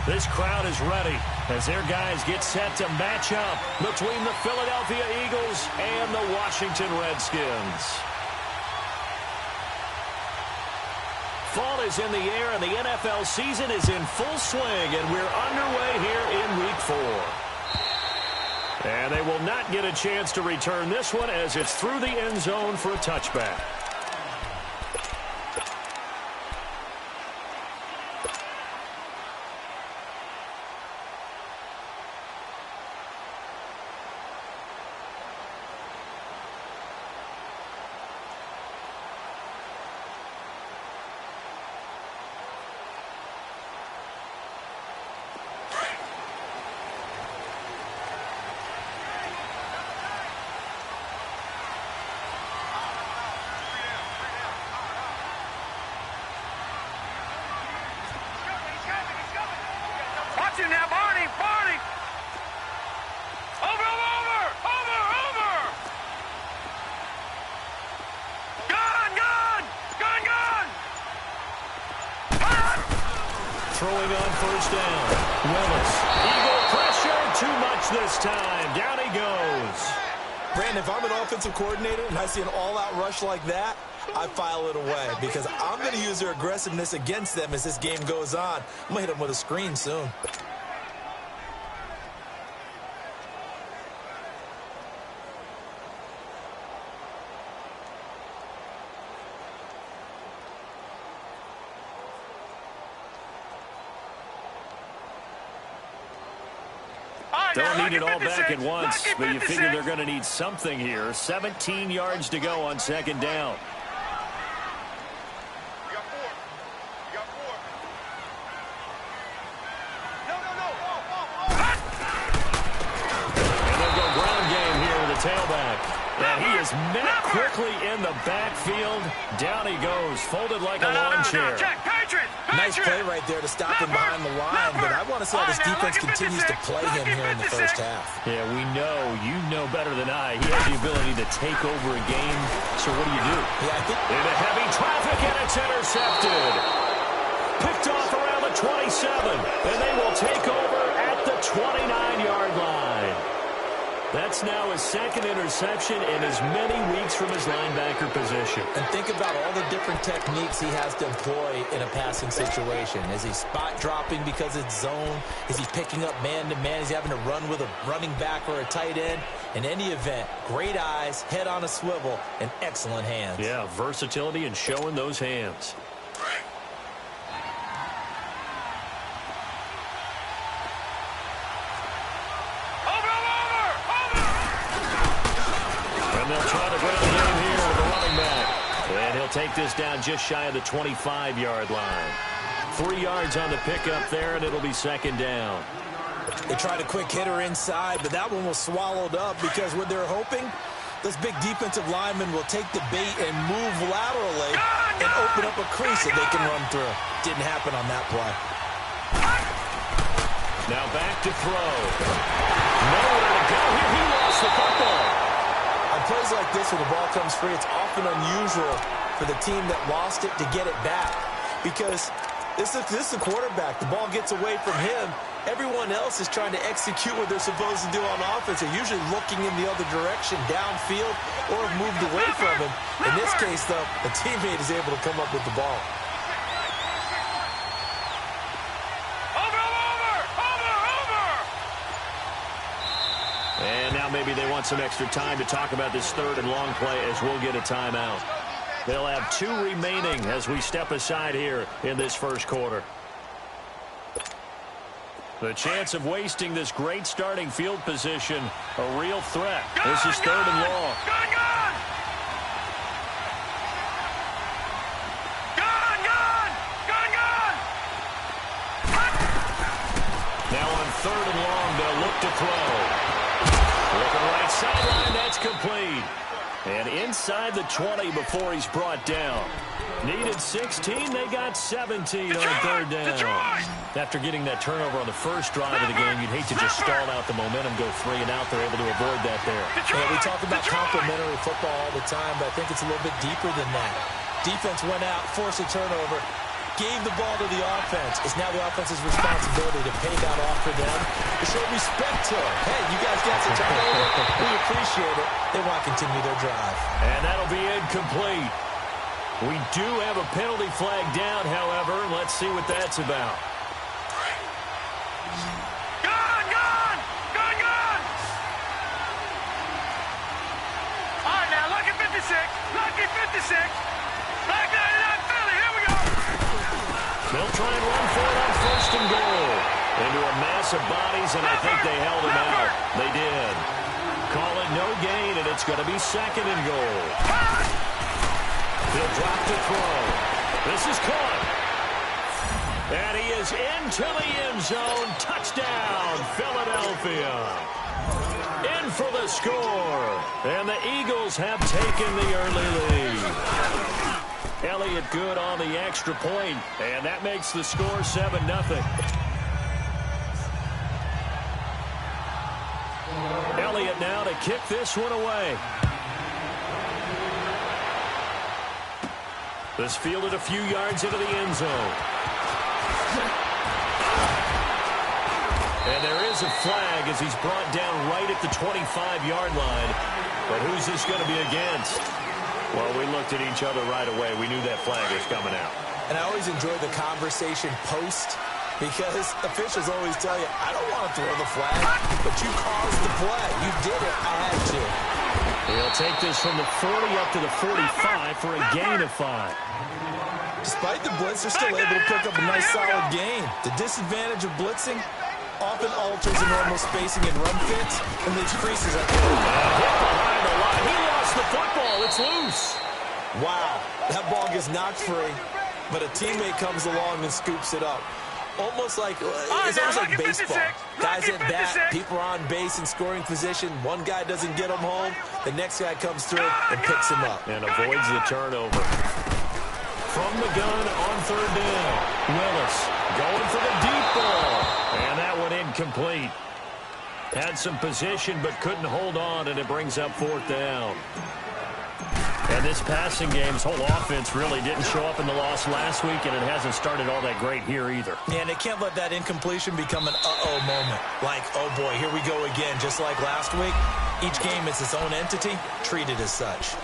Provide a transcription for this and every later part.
This crowd is ready as their guys get set to match up between the Philadelphia Eagles and the Washington Redskins. Fall is in the air, and the NFL season is in full swing, and we're underway here in Week 4. And they will not get a chance to return this one as it's through the end zone for a touchback. Now, Barney! Over! Gun! Throwing on first down. Willis. Eagle pressure. Too much this time. Down he goes. Brandon, if I'm an offensive coordinator and I see an all-out rush like that, I file it away because I'm going to use their aggressiveness against them as this game goes on. I'm going to hit them with a screen soon. Don't need it all back at once, but you figure they're going to need something here. 17 yards to go on second down. You got four. No. And they'll go ground game here with the tailback. And he is met quickly in the backfield. Down he goes, folded like a lawn chair. Nice play right there to stop him behind the line, but I want to see how this defense continues to play him here in the first half. Yeah, you know better than I. He has the ability to take over a game, so what do you do? Yeah, I think into heavy traffic, and it's intercepted. Picked off around the 27, and they will take over at the 29-yard line. That's now his second interception in as many weeks from his linebacker position. And think about all the different techniques he has to employ in a passing situation. Is he spot dropping because it's zone? Is he picking up man-to-man? Is he having to run with a running back or a tight end? In any event, great eyes, head on a swivel, and excellent hands. Yeah, versatility and showing those hands. They'll try to ground game here with the running back. And he'll take this down just shy of the 25-yard line. 3 yards on the pickup there, and it'll be second down. They tried a quick hitter inside, but that one was swallowed up because what they're hoping, this big defensive lineman will take the bait and move laterally and open up a crease that they can run through. Didn't happen on that play. Now back to throw. Nowhere to go here. He lost the football. On plays like this where the ball comes free, it's often unusual for the team that lost it to get it back because this is the quarterback. The ball gets away from him. Everyone else is trying to execute what they're supposed to do on offense. They're usually looking in the other direction, downfield, or have moved away from him. In this case, though, a teammate is able to come up with the ball. And now maybe they want some extra time to talk about this third and long play as we'll get a timeout. They'll have 2 remaining as we step aside here in this first quarter. The chance of wasting this great starting field position, a real threat. This is third and long. Now on third and long, they'll look to throw. Looking right sideline, that's complete. And inside the 20 before he's brought down. Needed 16, they got 17 on third down. After getting that turnover on the first drive of the game, you'd hate to just stall out the momentum, go 3 and out. They're able to avoid that there. Yeah, we talk about complementary football all the time, but I think it's a little bit deeper than that. Defense went out, forced a turnover. gave the ball to the offense. It's now the offense's responsibility to pay that off for them, to show respect to them. Hey, you guys got some turnover. We appreciate it. They want to continue their drive. And that'll be incomplete. We do have a penalty flag down, however. Let's see what that's about. Gone! Gone! Gone! Gone! All right, now, lucky 56. Lucky 56. Like 99 Philly. Here we go. They'll try and run for it on first and goal. Into a mass of bodies, and I think they held him out. They did. Call it no gain, and it's going to be second and goal. He'll drop to throw. This is caught. And he is into the end zone. Touchdown, Philadelphia. In for the score. And the Eagles have taken the early lead. Elliott good on the extra point, and that makes the score 7-0. Elliott now to kick this one away. This fielded a few yards into the end zone. And there is a flag as he's brought down right at the 25-yard line. But who's this going to be against? Well, we looked at each other right away. We knew that flag was coming out. And I always enjoy the conversation post, because officials always tell you, I don't want to throw the flag, but you caused the play. You did it. I had to. He'll take this from the 40 up to the 45 for a gain of 5. Despite the blitz, they're still able to pick up a nice solid gain. The disadvantage of blitzing often alters the normal spacing and run fits and leaves creases at the end. Hit behind the line. He lost the football. It's loose. Wow, that ball gets knocked free, but a teammate comes along and scoops it up. Almost like, it's almost like baseball. Guys at bat, people are on base in scoring position. One guy doesn't get him home. The next guy comes through and picks him up. And avoids the turnover. From the gun on third down. Willis going for the deep ball. And that one incomplete. Had some position but couldn't hold on, and it brings up fourth down. And this passing game's whole offense really didn't show up in the loss last week, and it hasn't started all that great here either. And they can't let that incompletion become an uh-oh moment. Like, oh boy, here we go again. Just like last week, each game is its own entity, treated as such.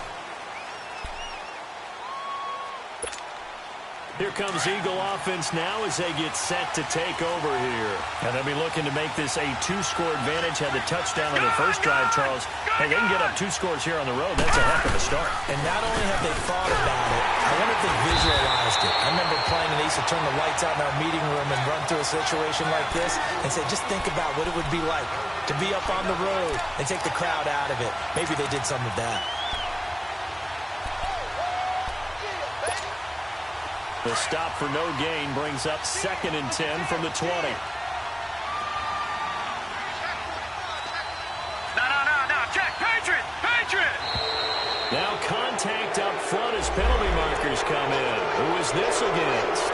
Here comes Eagle offense now as they get set to take over here. And they'll be looking to make this a 2-score advantage. Had the touchdown on their first drive, Charles. Hey, they can get up 2 scores here on the road. That's a heck of a start. And not only have they thought about it, I wonder if they visualized it. I remember playing and they used to turn the lights out in our meeting room and run through a situation like this and say, just think about what it would be like to be up on the road and take the crowd out of it. Maybe they did some of that. The stop for no gain brings up 2nd and 10 from the 20. No. Check. Patriot. Patriot. Now contact up front as penalty markers come in. Who is this against?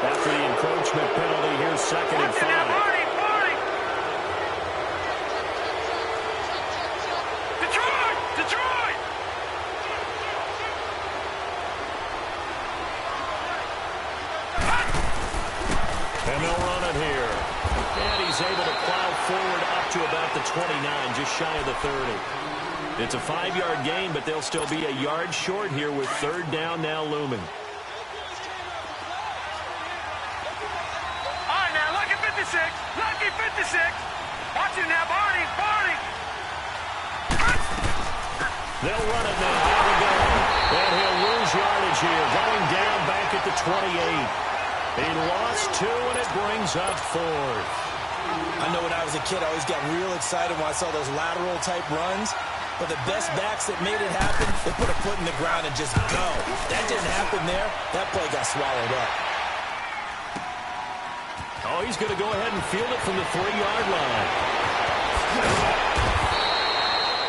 After the encroachment penalty, here's 2nd and 5. And they'll run it here. And he's able to plow forward up to about the 29, just shy of the 30. It's a 5-yard gain, but they'll still be a yard short here with third down now looming. All right, now, lucky 56. Lucky 56. Watch him now, Barney. They'll run it now. There we go. And he'll lose yardage here. Going down back at the 28. He lost 2, and it brings up 4th. I know when I was a kid, I always got real excited when I saw those lateral-type runs. But the best backs that made it happen, they put a foot in the ground and just go. That didn't happen there. That play got swallowed up. Oh, he's going to go ahead and field it from the 3-yard line.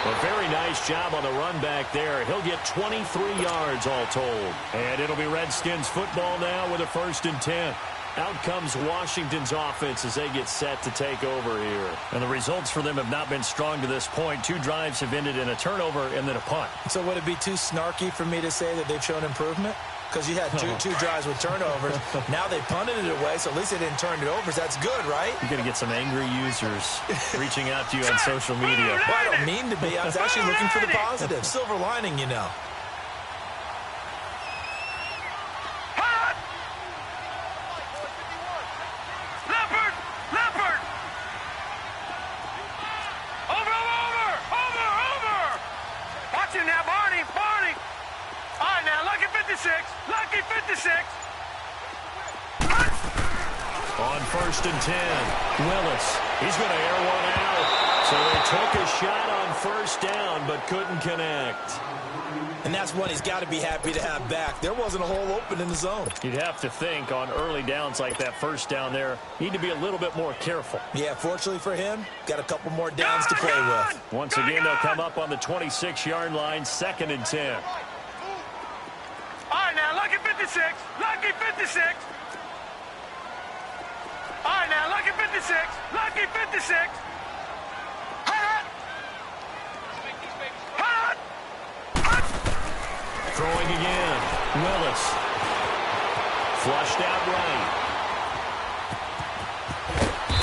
A very nice job on the run back there. He'll get 23 yards all told. And it'll be Redskins football now with a 1st and 10. Out comes Washington's offense as they get set to take over here. And the results for them have not been strong to this point. 2 drives have ended in a turnover and then a punt. So would it be too snarky for me to say that they've shown improvement? because you had two drives with turnovers. Now they punted it away, so at least they didn't turn it over. So that's good, right? You're going to get some angry users reaching out to you on social media. Well, I don't mean to be. I was actually looking for the positive. Silver lining, you know. Lucky 56. On 1st and 10, Willis. He's going to air one out. So they took a shot on 1st down, but couldn't connect. And that's one he's got to be happy to have back. There wasn't a hole open in the zone. You'd have to think on early downs like that 1st down there, need to be a little bit more careful. Yeah, fortunately for him, got a couple more downs to play with. Once again, they'll come up on the 26-yard line, 2nd and 10. All right, now, lucky 56. Lucky 56. All right, now, lucky 56. Lucky 56. Throwing again. Willis. Flushed out right.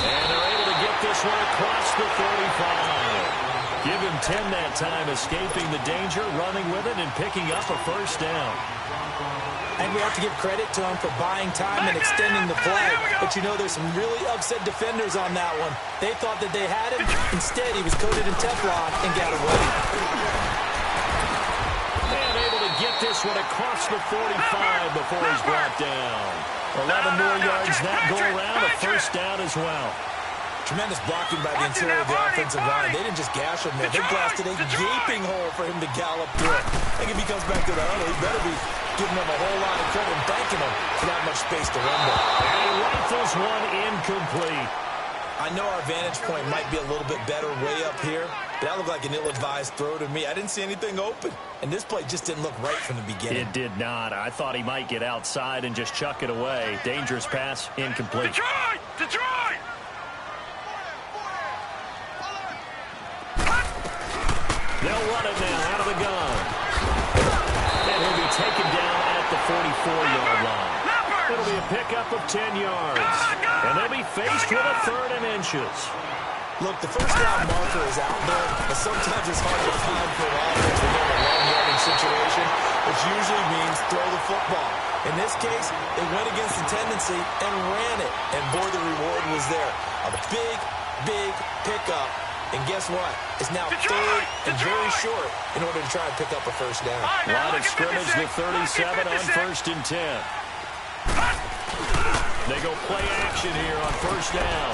And they're able to get this one across the 45. Give him 10 that time, escaping the danger, running with it, and picking up a 1st down. And we have to give credit to him for buying time and extending the play. But, you know, there's some really upset defenders on that one. They thought that they had him. Instead, he was coated in Teflon and got away. And able to get this one across the 45 before he's brought down. 11 more yards that go around, a 1st down as well. Tremendous blocking by the interior of the offensive line. They didn't just gash him there. They blasted a gaping hole for him to gallop through. I think if he comes back to the huddle, he better be giving them a whole lot of credit and thanking them for that much space to run with. And he rifles one incomplete. I know our vantage point might be a little bit better way up here, but that looked like an ill-advised throw to me. I didn't see anything open, and this play just didn't look right from the beginning. It did not. I thought he might get outside and just chuck it away. Dangerous pass, incomplete. Detroit! Detroit! They'll run it now out of the gun. And he'll be taken down at the 44-yard line. It'll be a pickup of 10 yards. And they'll be faced with a 3rd and inches. Look, the 1st down marker is out there, but sometimes it's hard to find for an offense when they're in a long-yarding situation, which usually means throw the football. In this case, they went against the tendency and ran it. And, boy, the reward was there. A big, big pickup. And guess what? It's now 3rd and very short in order to try and pick up a 1st down. Line of scrimmage, the 37 on 1st and 10. They go play action here on 1st down.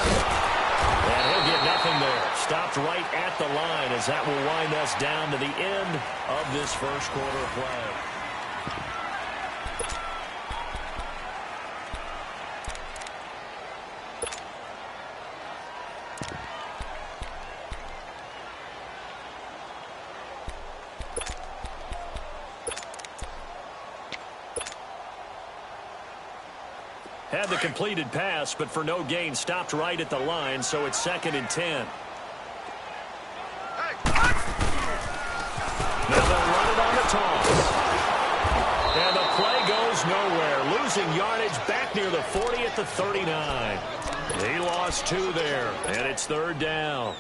And he'll get nothing there. Stopped right at the line as that will wind us down to the end of this 1st quarter of play. Had the completed pass, but for no gain, stopped right at the line, so it's 2nd and 10. Now they'll run it on the toss. And the play goes nowhere. Losing yardage back near the 40 at the 39. He lost 2 there, and it's 3rd down.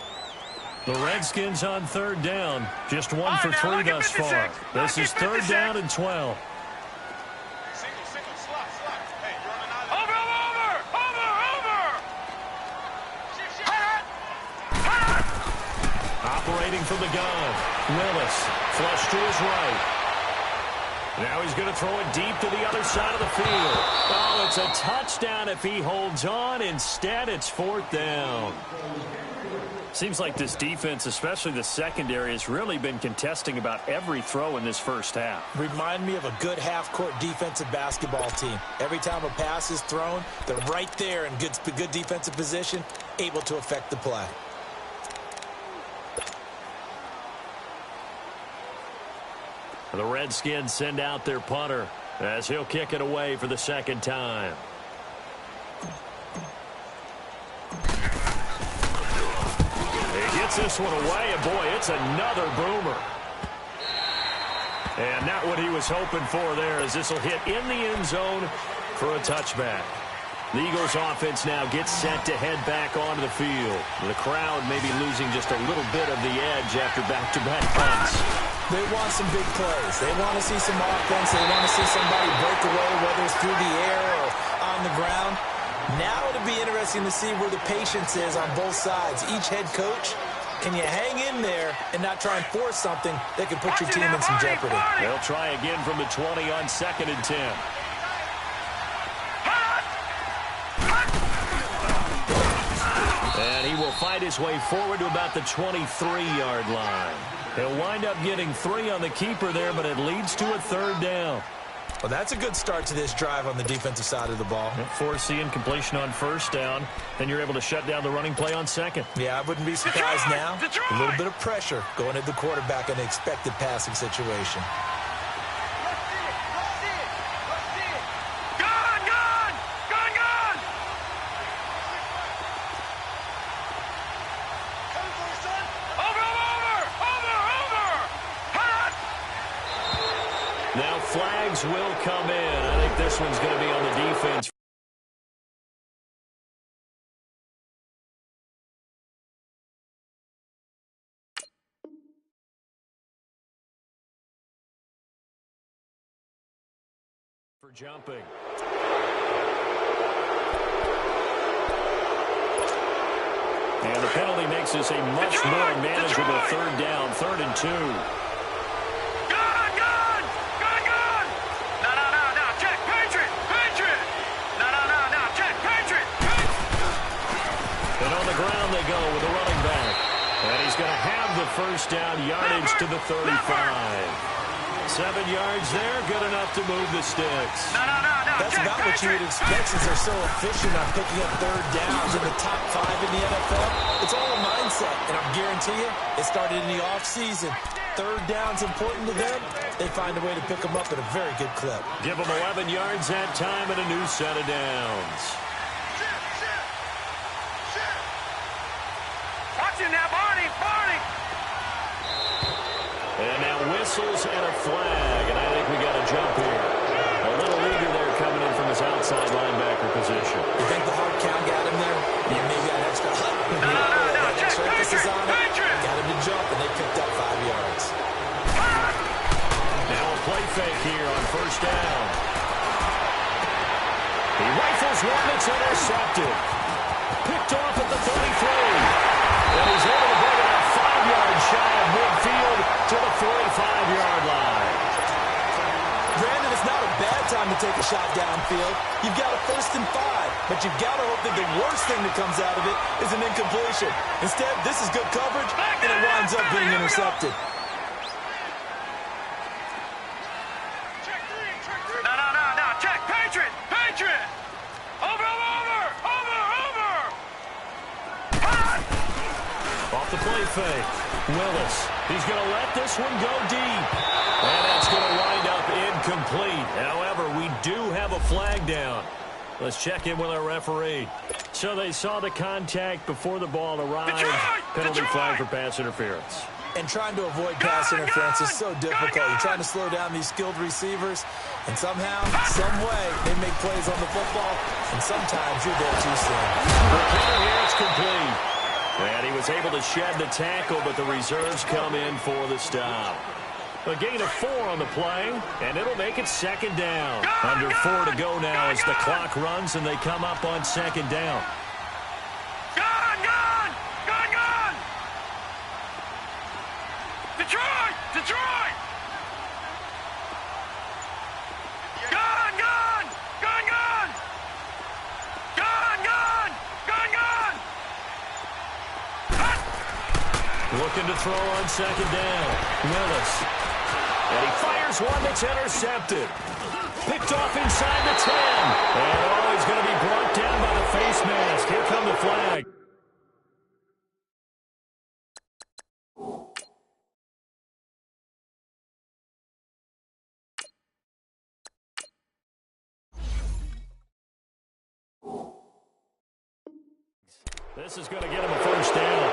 The Redskins on 3rd down. Just 1 for 3 thus far. This is 3rd down and 12. Operating from the gun. Willis, flush to his right. Now he's going to throw it deep to the other side of the field. Oh, it's a touchdown if he holds on. Instead, it's 4th down. Seems like this defense, especially the secondary, has really been contesting about every throw in this 1st half. Remind me of a good half-court defensive basketball team. Every time a pass is thrown, they're right there in good defensive position, able to affect the play. The Redskins send out their punter as he'll kick it away for the 2nd time. He gets this one away, and boy, it's another boomer. And not what he was hoping for there, as this will hit in the end zone for a touchback. The Eagles offense now gets set to head back onto the field. The crowd may be losing just a little bit of the edge after back-to-back punts. They want some big plays. They want to see some offense. They want to see somebody break away, whether it's through the air or on the ground. Now it'll be interesting to see where the patience is on both sides. Each head coach, can you hang in there and not try and force something that could put your team in some jeopardy? They'll try again from the 20 on 2nd and 10. And he will fight his way forward to about the 23-yard line. He'll wind up getting 3 on the keeper there, but it leads to a 3rd down. Well, that's a good start to this drive on the defensive side of the ball. Force the incompletion on 1st down, then you're able to shut down the running play on 2nd. Yeah, I wouldn't be surprised now. A little bit of pressure going at the quarterback in an expected passing situation. Now flags will come in. I think this one's going to be on the defense. For jumping. And the penalty makes this a much more manageable 3rd down, 3rd and 2. Ground they go with a running back. And he's going to have the 1st down, yardage to the 35. 7 yards there, good enough to move the sticks. That's about what you would expect since they're so efficient on picking up 3rd downs in the top 5 in the NFL. It's all a mindset, and I guarantee you, it started in the offseason. 3rd down's important to them. They find a way to pick them up at a very good clip. Give them 11 yards that time and a new set of downs. Now, Barney! And now whistles and a flag, and I think we got a jump here. A little eager there coming in from his outside linebacker position. You think the hard count got him there? Yeah, maybe got extra extra emphasis on it. Got him to jump, and they picked up 5 yards. Now a play fake here on 1st down. He rifles one that's intercepted. Picked off at the 33. And he's able to bring it out 5 yards shy of midfield to the 45-yard line. Brandon, it's not a bad time to take a shot downfield. You've got a 1st and 5, but you've got to hope that the worst thing that comes out of it is an incompletion. Instead, this is good coverage, and it winds up being intercepted. No. Check, Patriot! Over! Off the play fake. Willis. He's going to let this one go deep. And that's going to wind up incomplete. However, we do have a flag down. Let's check in with our referee. So they saw the contact before the ball arrived. Penalty flag for pass interference. And trying to avoid pass interference is so difficult. You're trying to slow down these skilled receivers, and somehow, some way, they make plays on the football, and sometimes you're there too soon. Repair here, it's complete. And he was able to shed the tackle, but the reserves come in for the stop. A gain of 4 on the play, and it'll make it 2nd down. Under 4 to go now as the clock runs, and they come up on 2nd down. Gone! Detroit! Looking to throw on 2nd down. Willis. And he fires one that's intercepted. Picked off inside the 10. And he's going to be brought down by the face mask. Here come the flag. This is going to get him a 1st down.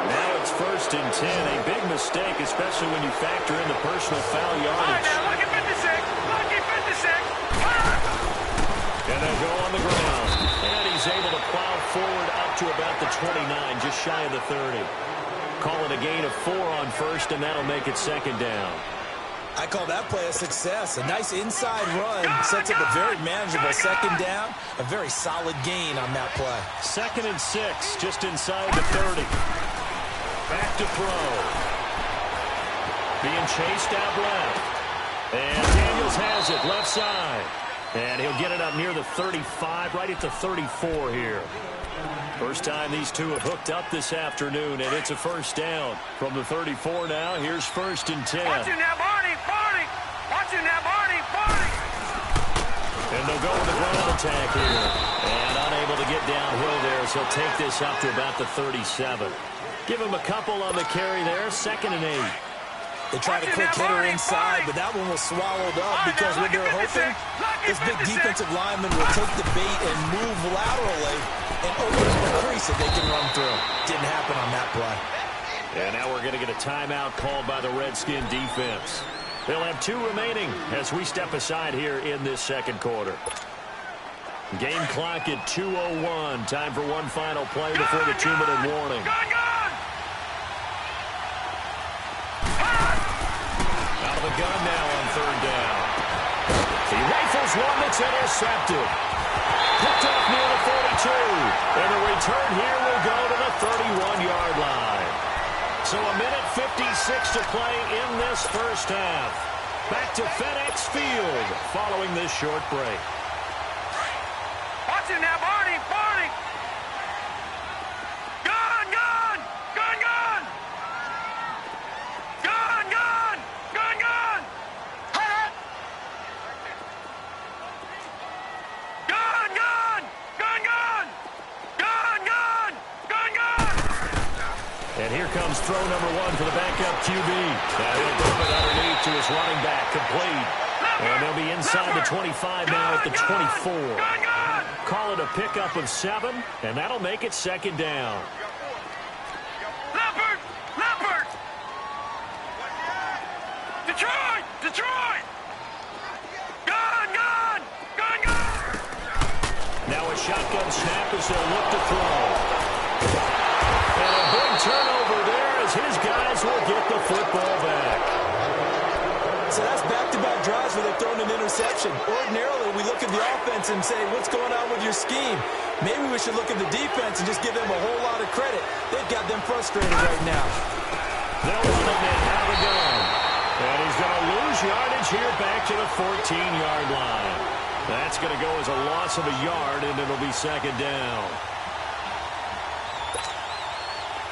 Now it's 1st 1st and 10. A big mistake, especially when you factor in the personal foul yardage. All right, now, lucky 56. Lucky 56. And they'll go on the ground. And he's able to plow forward up to about the 29, just shy of the 30. Call it a gain of 4 on 1st, and that'll make it 2nd down. I call that play a success. A nice inside run sets up a very manageable 2nd down. A very solid gain on that play. 2nd and 6, just inside the 30. Back to throw. Being chased out left. And Daniels has it left side. And he'll get it up near the 35, right at the 34 here. First time these two have hooked up this afternoon, and it's a 1st down. From the 34 now, here's 1st and 10. Watch it now, Barney. Barney. Watch it now, Barney. Barney. And they'll go with the ground attack here. And unable to get downhill there, so he'll take this up to about the 37. Give him a couple on the carry there, 2nd and 8. They tried a quick hitter inside, but that one was swallowed up because what they're hoping, this big defensive lineman will take the bait and move laterally and open up a crease that they can run through. Didn't happen on that play. And now we're going to get a timeout called by the Redskin defense. They'll have 2 remaining as we step aside here in this 2nd quarter. Game clock at 2:01. Time for one final play before the 2-minute warning. Out of the gun now on 3rd down. He rifles one that's intercepted. Picked off near the 42. And the return here will go to the 31-yard line. So a minute 56 to play in this 1st half. Back to FedEx Field following this short break. Watch it now, Barney. Barney. Gun, gun. Gun, gun. Gun, gun. Gun, gun. Gun, gun. Gun, gun. Gun, gun. Gun, gun. And here comes throw number 1 for the backup QB. Now he'll throw it underneath to his running back, complete. And they'll be inside the 25 now at the 24. Call it a pickup of 7, and that'll make it 2nd down. Leopard! Leopard! Detroit! Detroit! Gun! Gun! Gun! Gun! Now a shotgun snap as they'll look to throw. And a big turnover there as his guys will get the football back. So that's back-to-back drives where they've thrown an interception. Ordinarily, we look at the offense and say, what's going on with your scheme? Maybe we should look at the defense and just give them a whole lot of credit. They've got them frustrated right now. They'll run it and have a gun. And he's going to lose yardage here back to the 14-yard line. That's going to go as a loss of a yard, and it'll be 2nd down.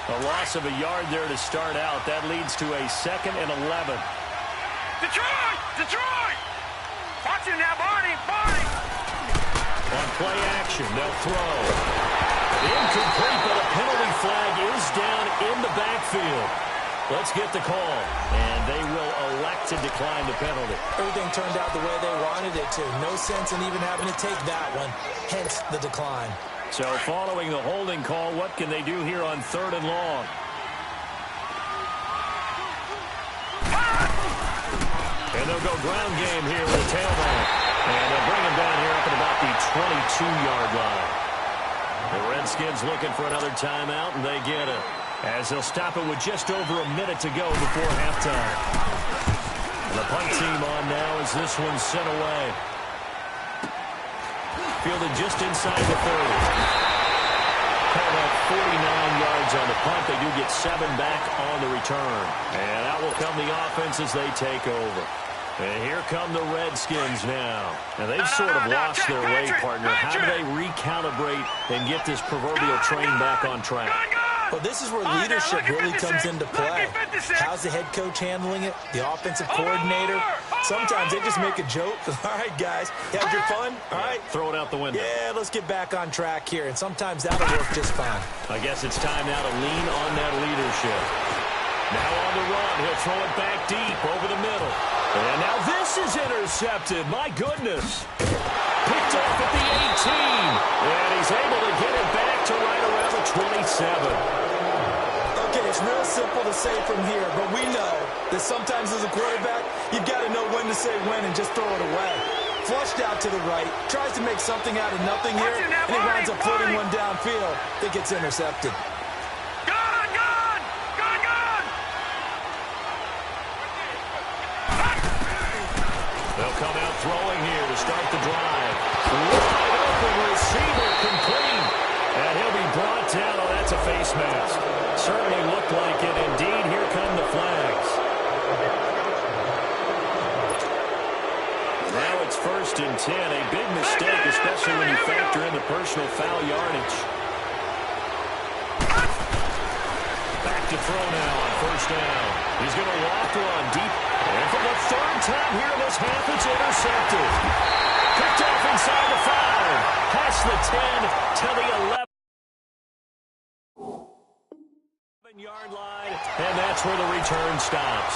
A loss of a yard there to start out. That leads to a 2nd and 11. Detroit! Detroit! Watch it now, Barney! Barney! On play action, they'll throw. Incomplete, but a penalty flag is down in the backfield. Let's get the call. And they will elect to decline the penalty. Everything turned out the way they wanted it to. No sense in even having to take that one. Hence the decline. So following the holding call, what can they do here on 3rd and long? And they'll go ground game here with a tailback. And they'll bring him down here up at about the 22-yard line. The Redskins looking for another timeout, and they get it. As they'll stop it with just over a minute to go before halftime. And the punt team on now as this one's sent away. Fielded just inside the 30. Call that 49 yards on the punt. They do get 7 back on the return. And out will come the offense as they take over. And here come the Redskins now. And they've sort of lost their way, partner. How do they recalibrate and get this proverbial train back on track? Well, this is where leadership really comes into play. How's the head coach handling it? The offensive coordinator? Sometimes they just make a joke. All right, guys, you had your fun? All right. Throw it out the window. Yeah, let's get back on track here. And sometimes that'll work just fine. I guess it's time now to lean on that leadership. Now on the run. He'll throw it back deep over the middle. And now this is intercepted. My goodness. Picked off at the 18. And he's able to get it back to right around the 27. Okay, It's real simple to say from here, but we know that sometimes as a quarterback, you've got to know when to say when and just throw it away. Flushed out to the right, tries to make something out of nothing here, and he winds up floating one downfield that gets intercepted. They'll come out throwing here to start the drive. Wide open receiver complete. And he'll be brought down. Oh, that's a face mask. Certainly looked like it. Indeed, here come the flags. Now it's 1st and 10. A big mistake, especially when you factor in the personal foul yardage. Back to throw now on 1st down. He's going to walk one deep. And for the 3rd time here in this half, it's intercepted. Picked off inside the 5. Past the 10 to the 11. 11-yard line, and that's where the return stops.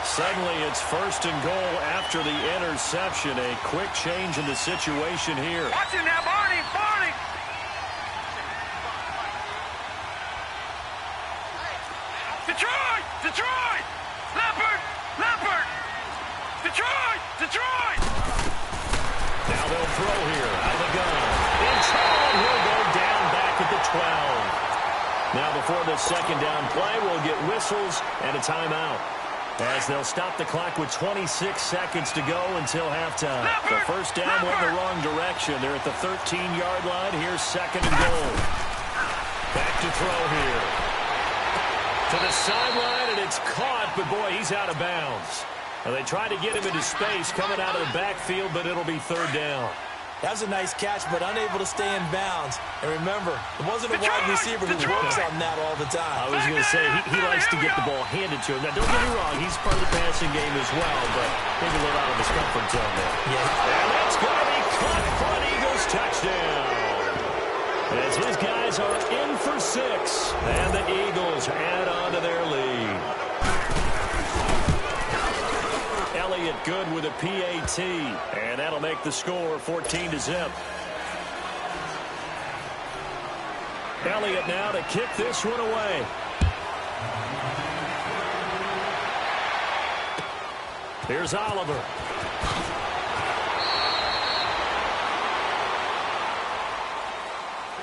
Suddenly, it's 1st and goal after the interception. A quick change in the situation here. Watch it now, Barney! Barney! Detroit! Detroit! Leopard! Leopard! Detroit! Detroit! Now they'll throw here out of the gun. In trouble, he'll go down back at the 12. Now before the 2nd down play, we'll get whistles and a timeout, as they'll stop the clock with 26 seconds to go until halftime. The 1st down went in the wrong direction. They're at the 13-yard line. Here's 2nd and goal. Back to throw here. To the sideline, and it's caught, but boy, he's out of bounds. Now, they tried to get him into space coming out of the backfield, but it'll be 3rd down. That was a nice catch, but unable to stay in bounds. And remember, it wasn't a wide receiver who works on that all the time. I was going to say, he likes to get the ball handed to him. Now, don't get me wrong, he's part of the passing game as well, but maybe a little out of his comfort zone there. Yeah. And that's going to be caught for an Eagles touchdown. As his guys are in for 6, and the Eagles add on to their lead. Elliott good with a PAT, and that'll make the score 14-0. Elliott now to kick this one away. Here's Oliver.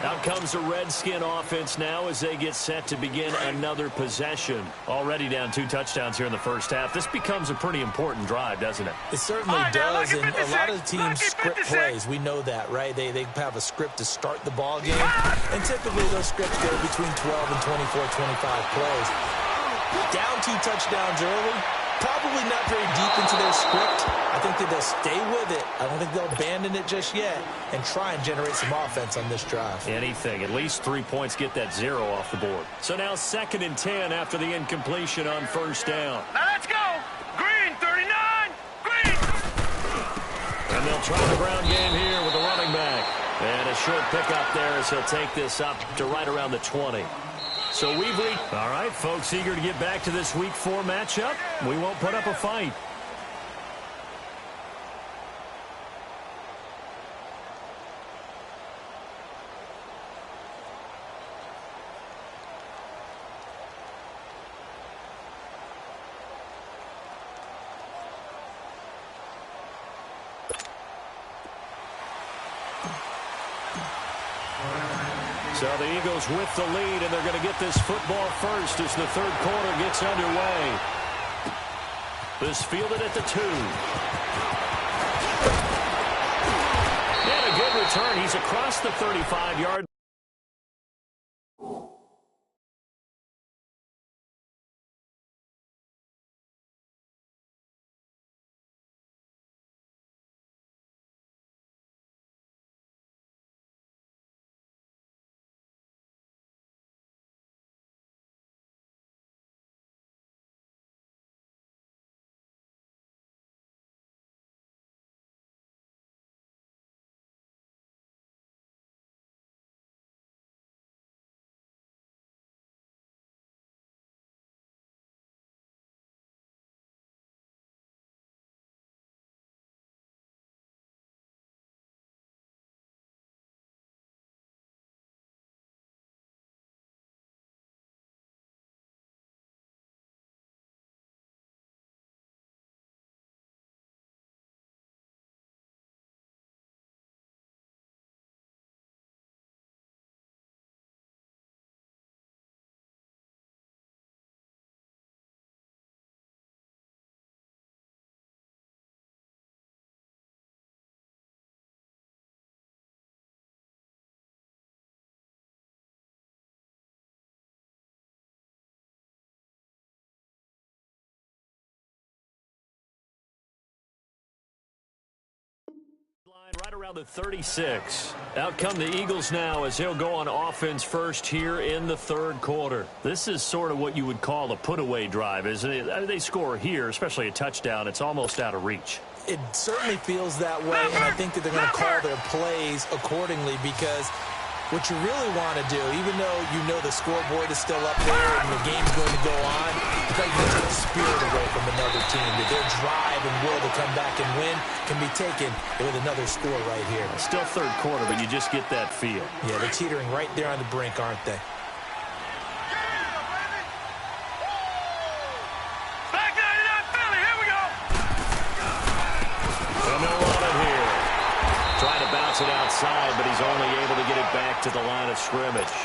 Out comes the Redskin offense now as they get set to begin another possession. Already down 2 touchdowns here in the 1st half. This becomes a pretty important drive, doesn't it? It certainly does, and a lot of the teams script plays. We know that, right? They have a script to start the ball game, and typically those scripts go between 12 and 24, 25 plays. Down 2 touchdowns early, probably not very deep into their script. I think that they'll stay with it. I don't think they'll abandon it just yet and try and generate some offense on this drive. Anything. At least 3 points, get that 0 off the board. So now 2nd and 10 after the incompletion on 1st down. Now let's go! Green, 39! Green! And they'll try the ground game here with the running back. And a short pickup there as he'll take this up to right around the 20. So we've reached. All right, folks, eager to get back to this Week 4 matchup. We won't put up a fight. So the Eagles with the lead, and they're going to get this football first as the 3rd quarter gets underway. This fielded at the 2. And a good return. He's across the 35-yard Right around the 36. Out come the Eagles now as he'll go on offense first here in the third quarter. This is sort of what you would call a put-away drive, isn't it? They score here, especially a touchdown. It's almost out of reach. It certainly feels that way, and I think that they're going to call their plays accordingly because what you really want to do, even though you know the scoreboard is still up there and the game's going to go on, you got to take the spirit away from another team. That their drive and will to come back and win can be taken with another score right here. Still third quarter, but you just get that feel. Yeah, they're teetering right there on the brink, aren't they? It outside, but he's only able to get it back to the line of scrimmage.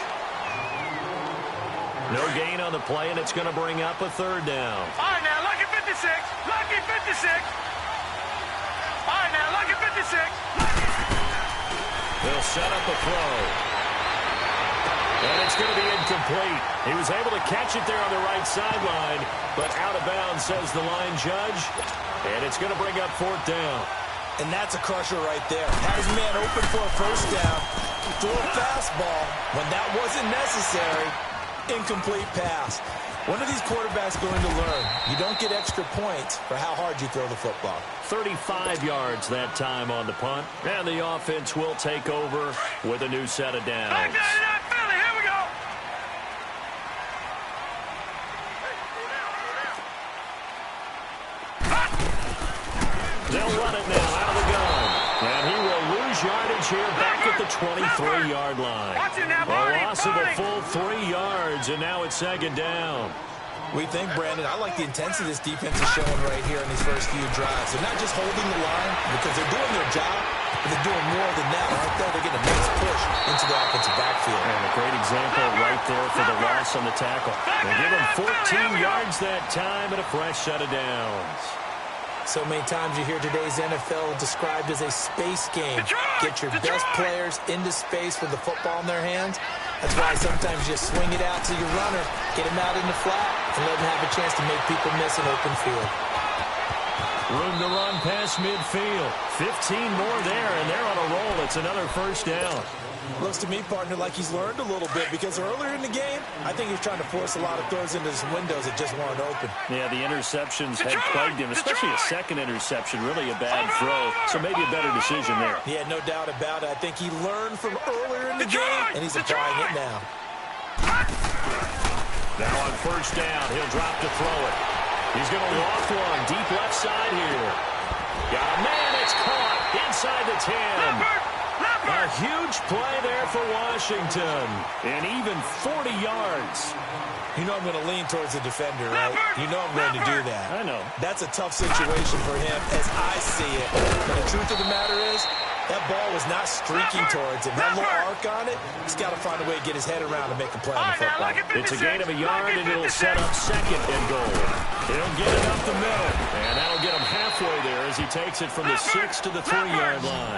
No gain on the play, and it's going to bring up a third down. All right, now, lucky 56. Lucky 56. All right, now, lucky 56. They'll set up a throw. And it's going to be incomplete. He was able to catch it there on the right sideline, but out of bounds, says the line judge. And it's going to bring up fourth down. And that's a crusher right there. Had his man open for a first down. Threw a fastball when that wasn't necessary. Incomplete pass. When are these quarterbacks going to learn? You don't get extra points for how hard you throw the football. 35 yards that time on the punt. And the offense will take over with a new set of downs. Philly, here we go. They'll run it now out of the gun. And he will lose yardage here back at the 23-yard line. A loss of a full 3 yards, and now it's second down. We think, Brandon, I like the intensity this defense is showing right here in these first few drives. They're not just holding the line because they're doing their job, but they're doing more than that. Right there, they're getting a nice push into the offensive backfield. And a great example right there for the loss on the tackle. They give him 14 yards that time and a fresh set of downs. So many times you hear today's NFL described as a space game. Get your best players into space with the football in their hands. That's why sometimes you just swing it out to your runner, get him out in the flat, and let him have a chance to make people miss an open field. Room to run past midfield. 15 more there, and they're on a roll. It's another first down. Looks to me, partner, like he's learned a little bit because earlier in the game, I think he was trying to force a lot of throws into his windows that just weren't open. Yeah, the interceptions had plagued him, especially a second interception, really a bad throw, so maybe a better decision there. Yeah, no doubt about it. I think he learned from earlier in the game, and he's applying it now. Now on first down, he'll drop to throw it. He's going to walk one deep left side here. Got a man, it's caught inside the 10. A huge play there for Washington. And even 40 yards. You know I'm going to lean towards the defender, right? You know I'm going to do that. I know. That's a tough situation for him as I see it. But the truth of the matter is, that ball was not streaking towards him. That little arc on it, he's got to find a way to get his head around and make a play on the football. It's a gain of a yard, and it'll set up second and goal. He'll get it up the middle, and that'll get him halfway there as he takes it from the 6 to the 3-yard line.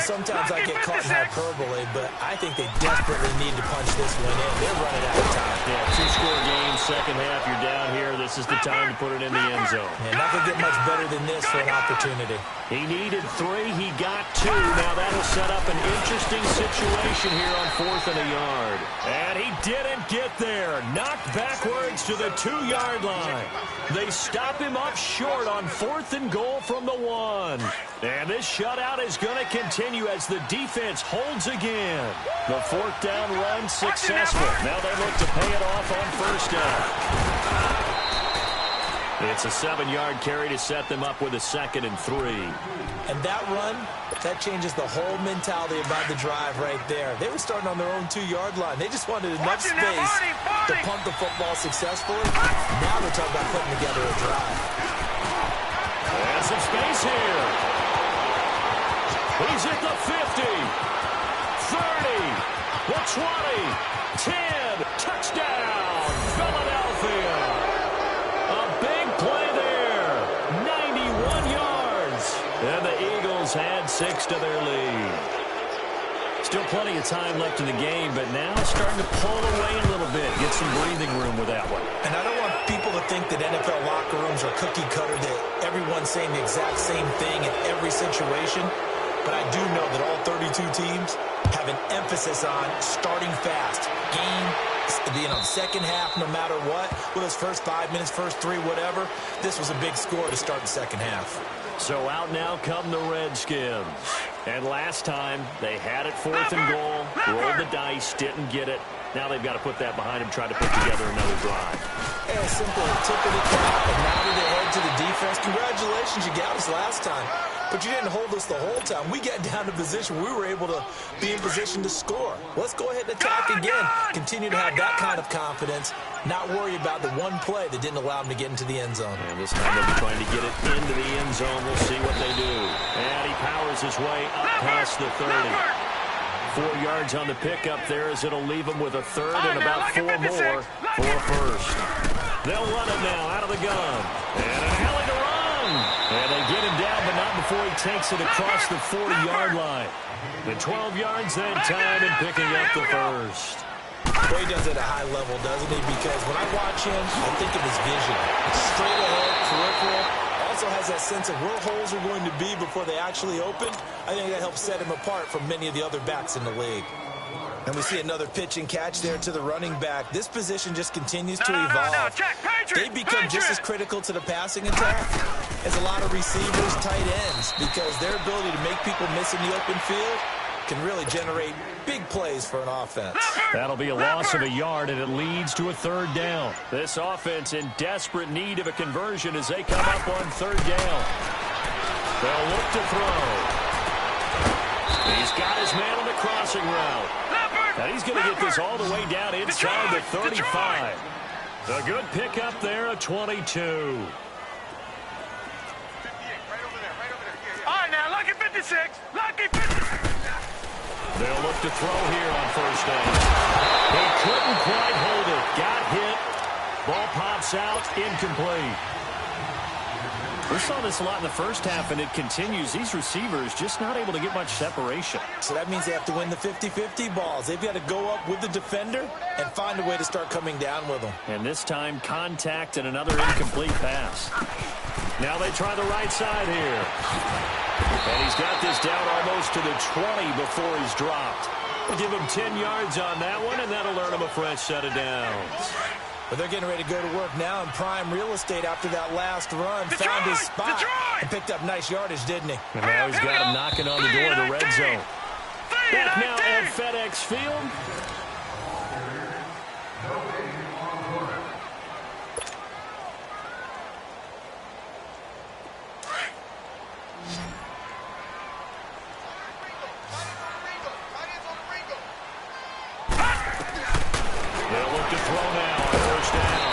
Sometimes I get caught in hyperbole, but I think they desperately need to punch this one in. They're running out of time. Yeah, 2-score game, second half, you're down here. This is the time to put it in the end zone. Yeah, not going to get much better than this for an opportunity. He needed 3. He got 2. Now that'll set up an interesting situation here on 4th and a yard. And he didn't get there. Knocked backwards to the 2-yard line. They stop him up short on 4th and goal from the 1. And this shutout is going to continue as the defense holds again. The 4th down run successful. Now they look to pay it off on first down. It's a 7-yard carry to set them up with a 2nd and 3. And that run, that changes the whole mentality about the drive right there. They were starting on their own 2-yard line. They just wanted enough space to punt the football successfully. Now they're talking about putting together a drive. There's some space here. He's at the 50, 30, the 20, 10, touchdown, Philadelphia. A big play there, 91 yards. And the Eagles had 6 to their lead. Still plenty of time left in the game, but now starting to pull away a little bit. Get some breathing room with that one. And I don't want people to think that NFL locker rooms are cookie cutter, that everyone's saying the exact same thing in every situation. but I do know that all 32 teams have an emphasis on starting fast. Second half, no matter what, whether it's first 5 minutes, first 3, whatever, this was a big score to start the second half. So out now come the Redskins. And last time, they had it 4th and goal, rolled the dice, didn't get it. Now they've got to put that behind them, try to put together another drive. Yeah, simple. Tip of the cap and nodded ahead to the defense. Congratulations, you got us last time. But you didn't hold us the whole time. We got down to position where we were able to be in position to score. Let's go ahead and attack again. Continue to have that kind of confidence. Not worry about the one play that didn't allow them to get into the end zone. And this time they'll be trying to get it into the end zone. We'll see what they do. And he powers his way up past the 30. 4 yards on the pickup there as it'll leave him with a third and about 4 more for first. They'll run it now out of the gun. And an alley to run. And they get him down, but not before he takes it across the 40-yard line. The 12 yards that time and picking up the first. Well, he does it at a high level, doesn't he? Because when I watch him, I think of his vision. Straight ahead, peripheral. Also has that sense of where holes are going to be before they actually open. I think that helps set him apart from many of the other backs in the league. And we see another pitch and catch there to the running back. This position just continues to evolve. They become just as critical to the passing attack as a lot of receivers, tight ends, because their ability to make people miss in the open field can really generate big plays for an offense. That'll be a loss of a yard, and it leads to a third down. This offense in desperate need of a conversion as they come up on third down. They'll look to throw. He's got his man on the crossing route. And he's going to get this all the way down inside the 35. A good pickup there, a 22. All right, now, lucky 56. Lucky 56. They'll look to throw here on first down. He couldn't quite hold it. Got hit. Ball pops out, incomplete. We saw this a lot in the first half, and it continues. These receivers just not able to get much separation. So that means they have to win the 50-50 balls. They've got to go up with the defender and find a way to start coming down with them. And this time, contact and another incomplete pass. Now they try the right side here. And he's got this down almost to the 20 before he's dropped. We'll give him 10 yards on that one, and that'll earn him a fresh set of downs. But they're getting ready to go to work now in prime real estate after that last run. Found his spot and picked up nice yardage, didn't he? And now he's got him knocking on the door of the red zone. Back now at FedEx Field. They'll look to throw now on first down.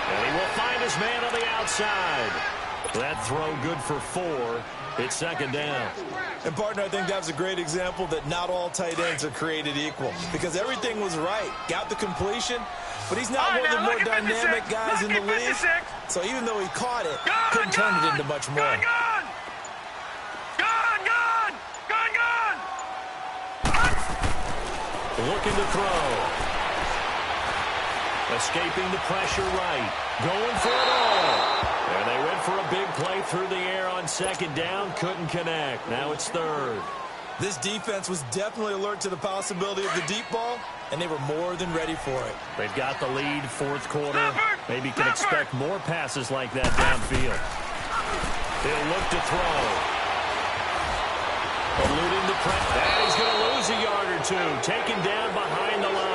And he will find his man on the outside. That throw good for 4. It's second down. And, partner, I think that was a great example that not all tight ends are created equal. Because everything was right. Got the completion, but he's not one of the more dynamic guys in the league. So even though he caught it, couldn't turn it into much more. Looking to throw. Escaping the pressure right. Going for it all. And they went for a big play through the air on second down. Couldn't connect. Now it's third. This defense was definitely alert to the possibility of the deep ball, and they were more than ready for it. They've got the lead, fourth quarter. Maybe can expect more passes like that downfield. He'll look to throw. Eluding the pressure. And he's going to lose a yard or two. Taken down behind the line.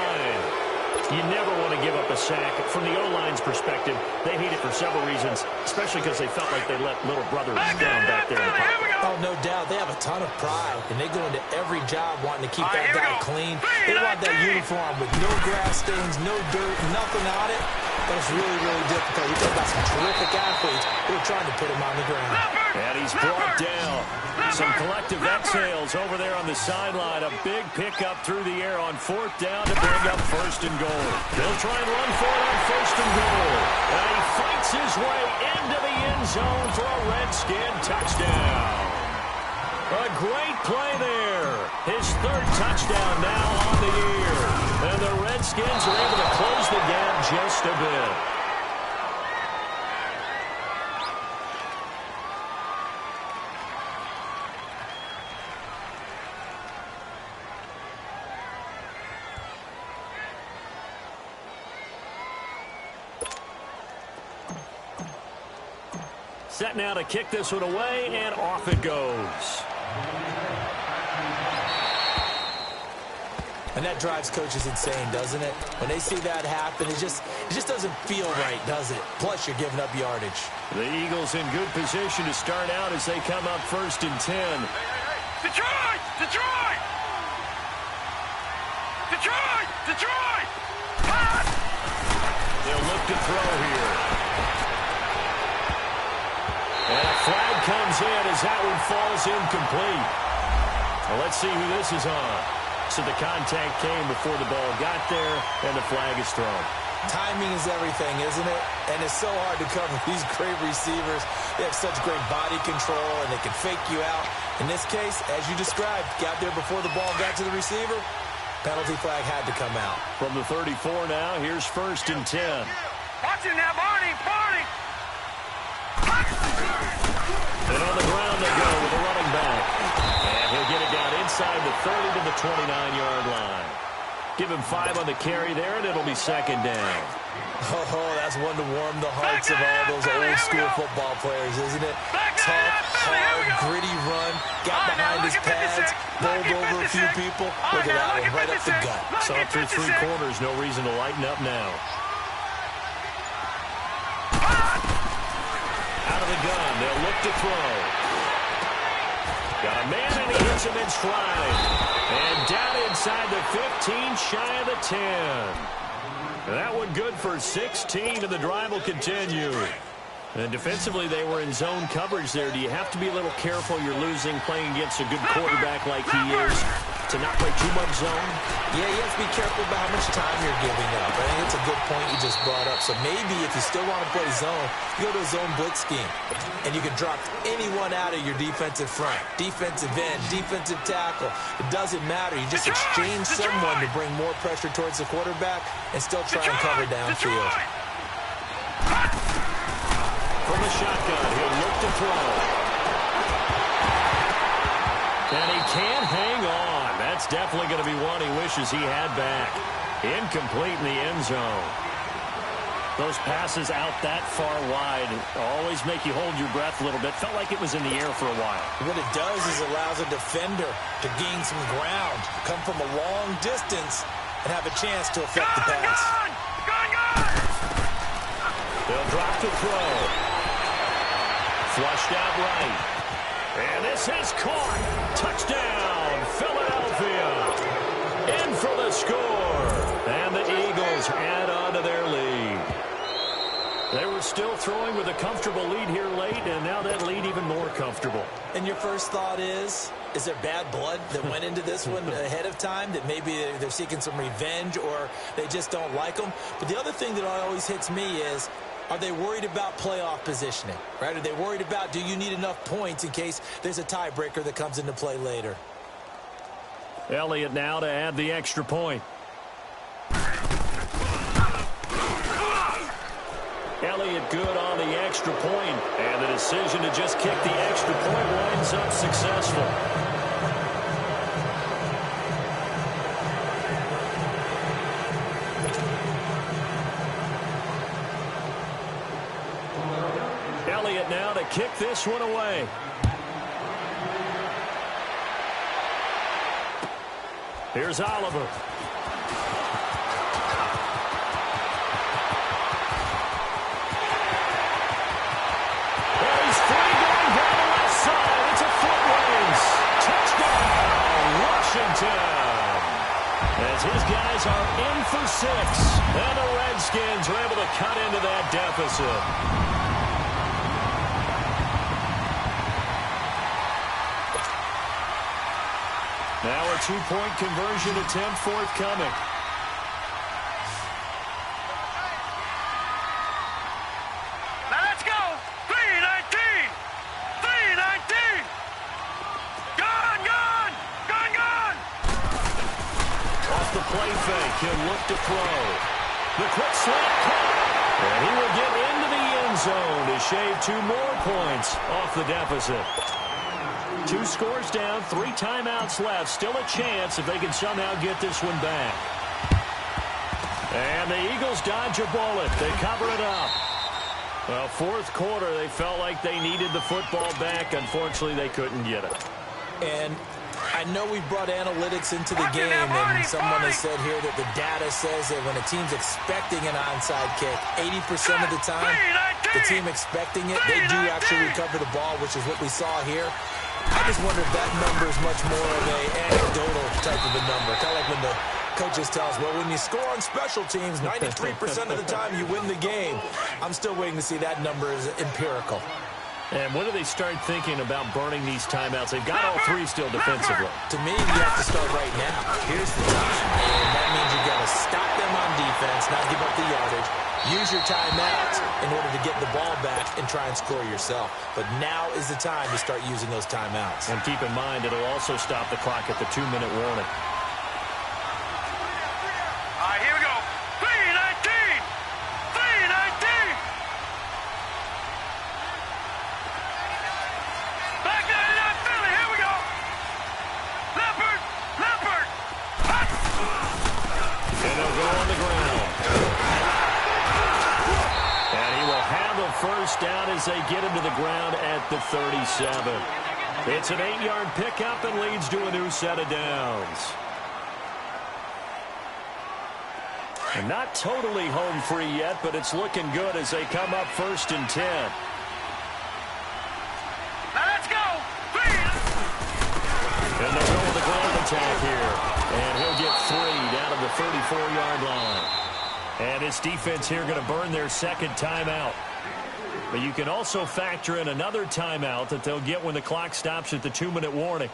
You never want to give up a sack. From the O-line's perspective, they hate it for several reasons, especially because they felt like they let little brothers down back there in the pocket. Oh, no doubt. They have a ton of pride, and they go into every job wanting to keep that guy clean. They want that uniform with no grass stains, no dirt, nothing on it. But it's really, really difficult. You talk about some terrific athletes who are trying to put him on the ground. And he's brought down. Some collective exhales over there on the sideline. A big pickup through the air on fourth down to bring up first and goal. They'll try and run for it on first and goal. And he fights his way into the end zone for a Redskin touchdown. A great play there. His third touchdown now on the year. And the Redskins are able to close the gap just a bit. Set now to kick this one away, and off it goes. And that drives coaches insane, doesn't it? When they see that happen, it just doesn't feel right, does it? Plus, you're giving up yardage. The Eagles in good position to start out as they come up 1st and 10. Detroit! Detroit! Detroit! Detroit! Pass! They'll look to throw here. And a flag comes in as that one falls incomplete. Well, let's see who this is on. So the contact came before the ball got there, and the flag is thrown. Timing is everything, isn't it? And it's so hard to cover these great receivers. They have such great body control, and they can fake you out. In this case, as you described, got there before the ball got to the receiver. Penalty flag had to come out. From the 34 now, here's 1st and 10. Watch it now, Barney! Barney! And on the ground they go with the running back. And he'll get it down inside the 30 to the 29-yard line. Give him 5 on the carry there, and it'll be 2nd down. Oh, that's one to warm the hearts of all those old-school football players, isn't it? Tough, hard, gritty run, got behind his pads, bowled over a few people. Look at that one, right up the gut. Saw through 3 quarters, no reason to lighten up now. Out of the gun, they'll look to throw. Got a man, and he hits him in stride. And down inside the 15, shy of the 10. That one good for 16, and the drive will continue. And defensively, they were in zone coverage there. Do you have to be a little careful? You're losing, playing against a good quarterback like he is, to not play too much zone? Yeah, you have to be careful about how much time you're giving up. I think it's a good point you just brought up. So maybe if you still want to play zone, you go to a zone blitz scheme. And you can drop anyone out of your defensive front. Defensive end, defensive tackle. It doesn't matter. You just exchange someone to bring more pressure towards the quarterback and still try and cover downfield. From the shotgun, he'll look to throw. And he can't hang on. That's definitely going to be one he wishes he had back. Incomplete in the end zone. Those passes out that far wide always make you hold your breath a little bit. Felt like it was in the air for a while. What it does is allows a defender to gain some ground, come from a long distance, and have a chance to affect the pass. They'll drop to throw. Flushed out right. And this is caught. Touchdown, Philadelphia. In for the score. And the Eagles add on to their lead. They were still throwing with a comfortable lead here late, and now that lead even more comfortable. And your first thought is there bad blood that went into this one ahead of time, that maybe they're seeking some revenge or they just don't like them? But the other thing that always hits me is, are they worried about playoff positioning, right? Are they worried about, do you need enough points in case there's a tiebreaker that comes into play later? Elliott now to add the extra point. Elliott good on the extra point, and the decision to just kick the extra point winds up successful. Elliott now to kick this one away. Here's Oliver. As his guys are in for 6, and the Redskins are able to cut into that deficit. Now a 2-point conversion attempt forthcoming. Now let's go! 3-19! 3-19! Gone! Gone! Gone! Gone! Off the play fake, he'll look to throw. The quick slant caught, and he will get into the end zone to shave 2 more points off the deficit. 2 scores down, 3 timeouts left. Still a chance if they can somehow get this one back. And the Eagles dodge a bullet. They cover it up. Well, fourth quarter, they felt like they needed the football back. Unfortunately, they couldn't get it. And I know we brought analytics into the game, and someone has said here that the data says that when a team's expecting an onside kick, 80% of the time, the team expecting it, they do actually recover the ball, which is what we saw here. I just wonder if that number is much more of an anecdotal type of a number, kind of like when the coaches tell us, well, when you score on special teams, 93% of the time you win the game. I'm still waiting to see that number is empirical. And when do they start thinking about burning these timeouts? They've got all three still defensively. To me, you have to start right now. Here's the time. And that means you've got to stop them on defense, not give up the yardage. Use your timeouts in order to get the ball back and try and score yourself. But now is the time to start using those timeouts. And keep in mind, it'll also stop the clock at the 2-minute warning. All right, here we go. 3:19. 3:19. Back 99 Philly. Here we go. Leopard. Leopard. And they'll go on the ground. And he will have a first down as they get him to the ground at the 37. It's an 8-yard pickup and leads to a new set of downs. And not totally home free yet, but it's looking good as they come up 1st and 10. Now let's go. And they'll go with the ground attack here. And he'll get 3 down to the 34-yard line. And his defense here going to burn their second timeout. But you can also factor in another timeout that they'll get when the clock stops at the 2-minute warning.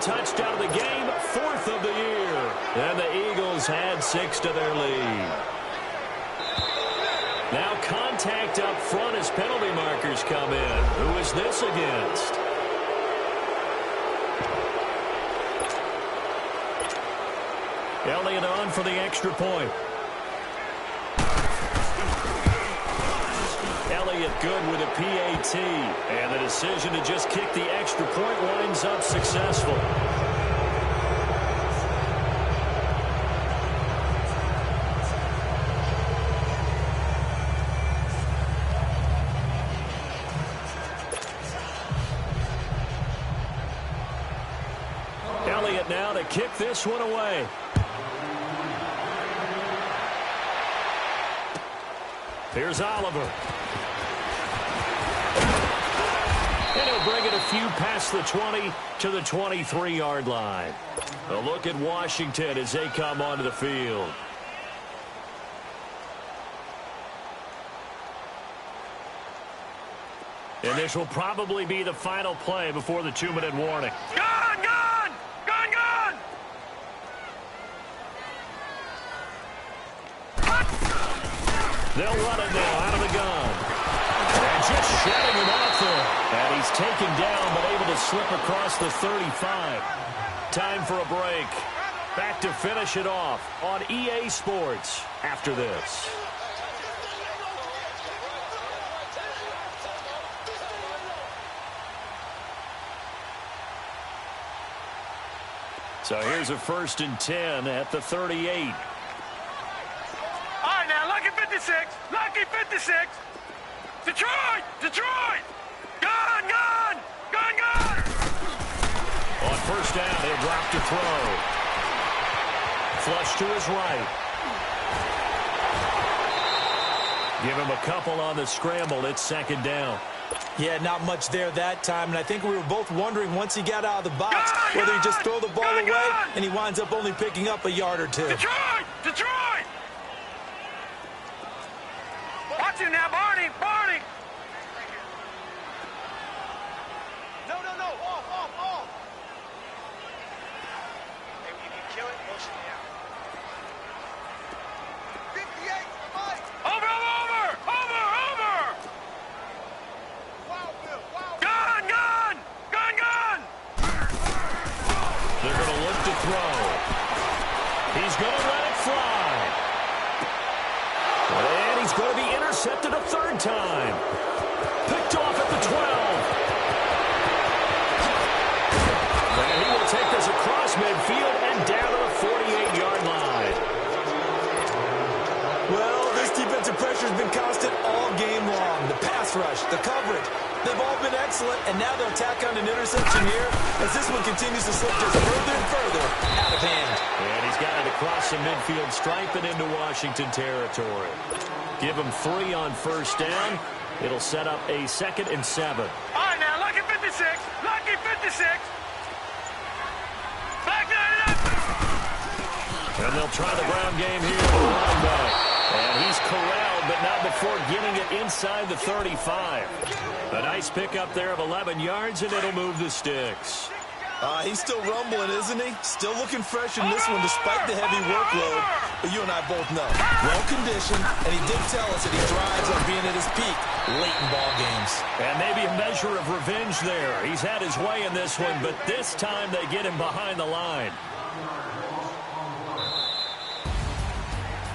Touchdown of the game, 4th of the year. And the Eagles had 6 to their lead. Now contact up front as penalty markers come in. Who is this against? Elliott on for the extra point. Elliott good with a PAT. And the decision to just kick the extra point winds up successful. Elliott now to kick this one away. Here's Oliver. And he'll bring it a few past the 20 to the 23-yard line. A look at Washington as they come onto the field. And this will probably be the final play before the 2-minute warning. Gone, gone! Gone, gone! They'll run it now out of the gun. And just shutting him out there. And he's taken down but able to slip across the 35. Time for a break. Back to finish it off on EA Sports after this. So here's a 1st and 10 at the 38. All right, now, lucky 56. Lucky 56. Detroit! Detroit! Gone, gone! Gone, gone! On 1st down, he'll drop to throw. Flush to his right. Give him a couple on the scramble. It's 2nd down. Yeah, not much there that time, and I think we were both wondering once he got out of the box whether he just throw the ball away, and he winds up only picking up a yard or 2. Detroit! Detroit! Watch him now, Barney! Barney! No, no, no! Off, off, off! Hey, when you kill it, motion me out. 58, Mike! Over, over! going to be intercepted a third time. Picked off at the 12. And he will take this across midfield and down to the 48-yard line. Well, this defensive pressure has been constant all game long. The pass rush, the coverage, they've all been excellent, and now they'll tack on an interception here as this one continues to slip just further and further out of hand. And he's got it across the midfield stripe and into Washington territory. Give him 3 on first down. It'll set up a 2nd and 7. All right, now, lucky 56. Lucky 56. Back that up. And they'll try the ground game here with the running back. And he's corralled, but not before getting it inside the 35. A nice pickup there of 11 yards, and it'll move the sticks. He's still rumbling, isn't he? Still looking fresh in this one despite the heavy workload. But you and I both know, well-conditioned, and he did tell us that he thrives on being at his peak late in ball games. And maybe a measure of revenge there. He's had his way in this one, but this time they get him behind the line.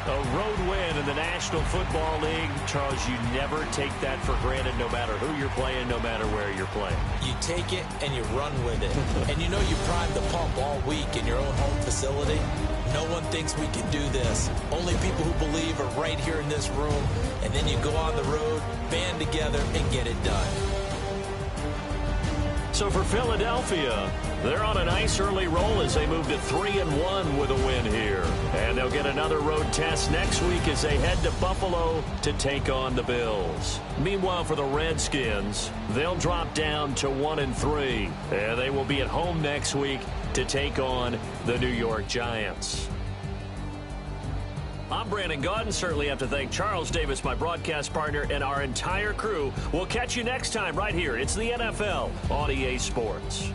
A road win in the National Football League. Charles, you never take that for granted no matter who you're playing, no matter where you're playing. You take it and you run with it. And you know you primed the pump all week in your own home facility. No one thinks we can do this. Only people who believe are right here in this room. And then you go on the road, band together, and get it done. So for Philadelphia, they're on a nice early roll as they move to 3-1 with a win here. And they'll get another road test next week as they head to Buffalo to take on the Bills. Meanwhile, for the Redskins, they'll drop down to 1-3. And they will be at home next week to take on the New York Giants. I'm Brandon Gaudin. Certainly have to thank Charles Davis, my broadcast partner, and our entire crew. We'll catch you next time right here. It's the NFL on EA Sports.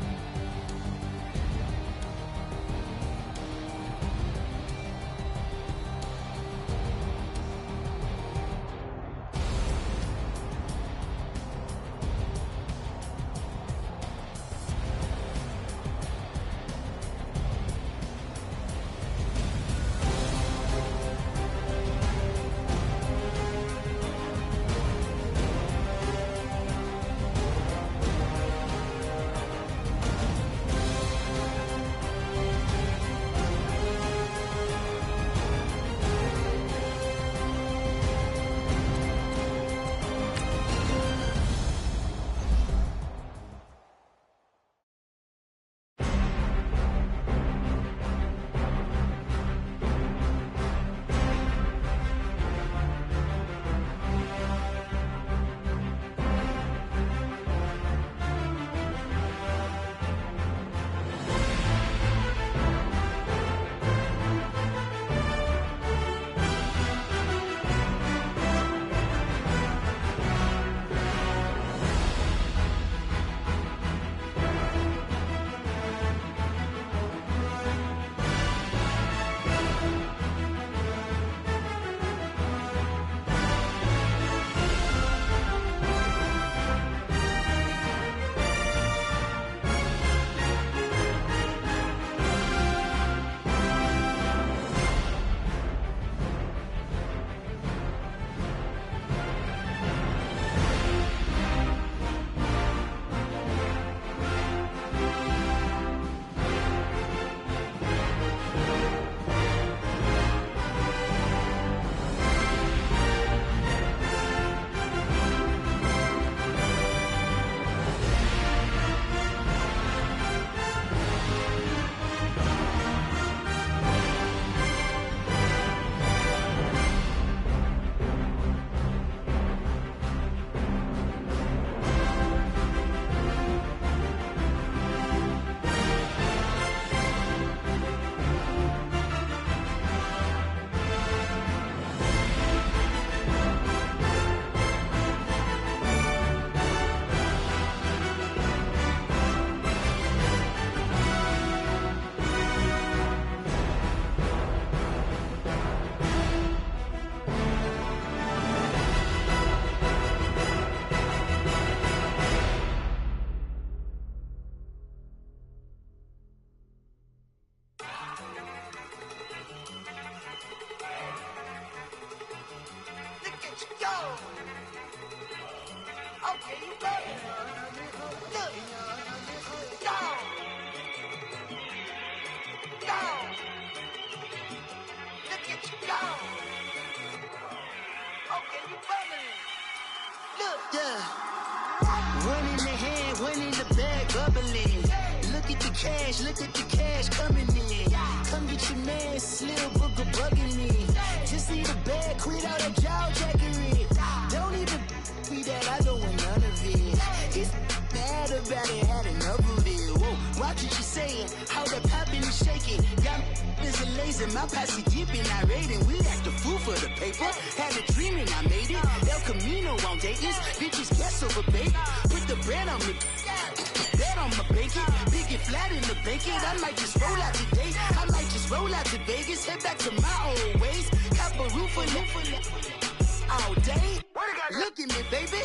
Okay, you ready? Look. Down. Down. Look at you down. Okay, you bubbling. Look. Yeah. One in the hand, one in the bag, bubbling. Look at the cash coming in. Come get your man, Slim Booger bugging me. Just need a bag, quit all that jaw jackery. Don't even be that, I don't want none of it. He's mad about it, had enough of it. Whoa, watch what you saying, how that poppin' and shaking. Got is a lazy, my posse dipping, I raiding. We act a fool for the paper. Had a dream and I made it. El Camino on Dayton's, bitches guess over bait. Put the bread on me. Bet on my bacon, big and flat in the bacon. I might just roll out today. I might just roll out to Vegas, head back to my old ways. Cop a roof for all day. Look at me, baby.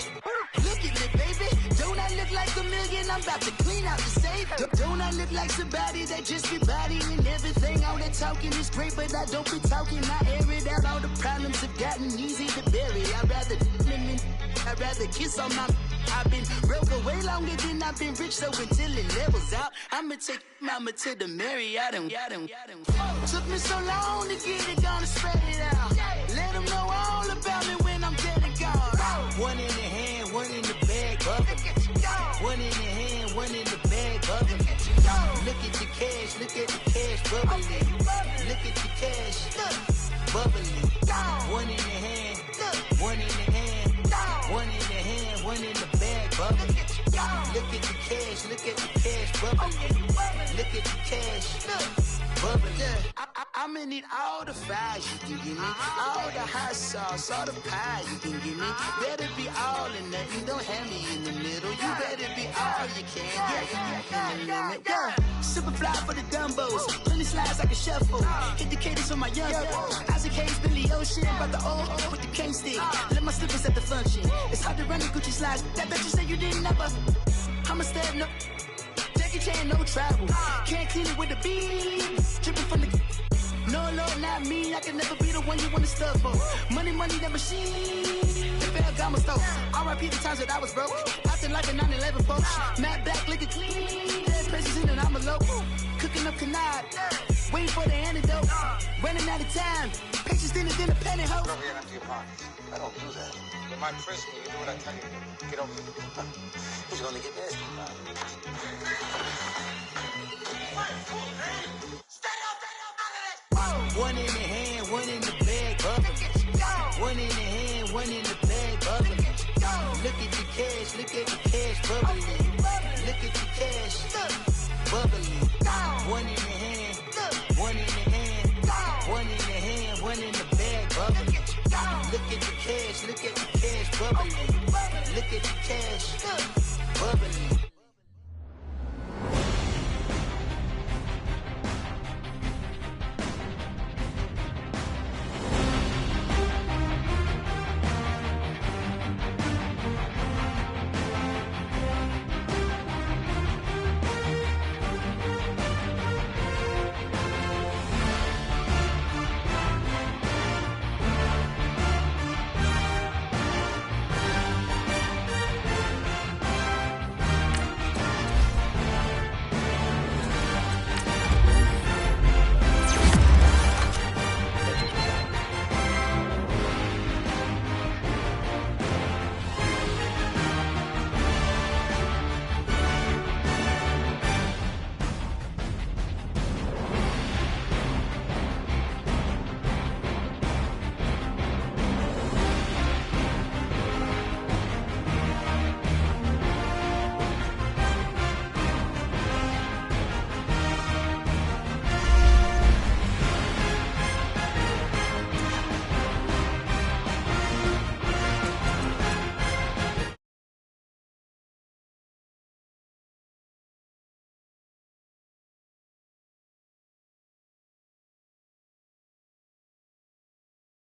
Look at me, baby. Don't I look like a million? I'm about to clean out the safe. Don't I look like somebody that just be bodying everything? All that talking is great, but I don't be talking. I air it out. All the problems have gotten easy to bury. I'd rather kiss on my. I've been broke way longer than I've been rich, so until it levels out, I'ma take mama to the Marriott and took me so long to get it, gonna spread it out. Let them know all about me when I'm dead and gone. One in the hand, one in the bag, bubbling. One in the hand, one in the bag, bubbling. Look at the cash, bubbling. Look at the cash, bubbling. One in the hand, one in the hand, one in the hand, one in the bag, bubbling. Look at the cash, bubbling. Look at the cash, bubbling. I'ma need all the fries you can give me, all the hot sauce, all the pie you can give me. Better be all or nothing, don't have me in the middle. You better be all you can, yeah. Super fly for the dumbos, plenty slides like a shuffle. Hit the cadence on my young Isaac Hayes, Billy Ocean, about the old with the cane stick. Let my slippers at the function. It's hard to run the Gucci slides. That bet you say you didn't never. I'ma step no. Jackie Chan, no travel. Can't clean it with the beat. Dripping from the. No, not me. I can never be the one you want to stuff for. Money, that machine. The Ferragamo stove. R.I.P. the times that I was broke. Acting like a 9/11 folks. Matte back, liquor clean. Dead presses in and I'm a local. Cooking up canard. Waiting for the antidote. Running out of time. Pictures thinner than a penny hoe. Rub your hand into your pockets. I don't do that. You might press me. You do what I tell you to do. Get over here. He's gonna get nasty. One in the hand, one in the bag, bubbling. One in the hand, one in the bag, bubbling. Look at the cash, bubbling. Look at the cash, bubbling. One in the hand, one in the hand, one in the hand, one in the bag, bubbling. Look at the cash, bubbling. Look at the cash, bubbling.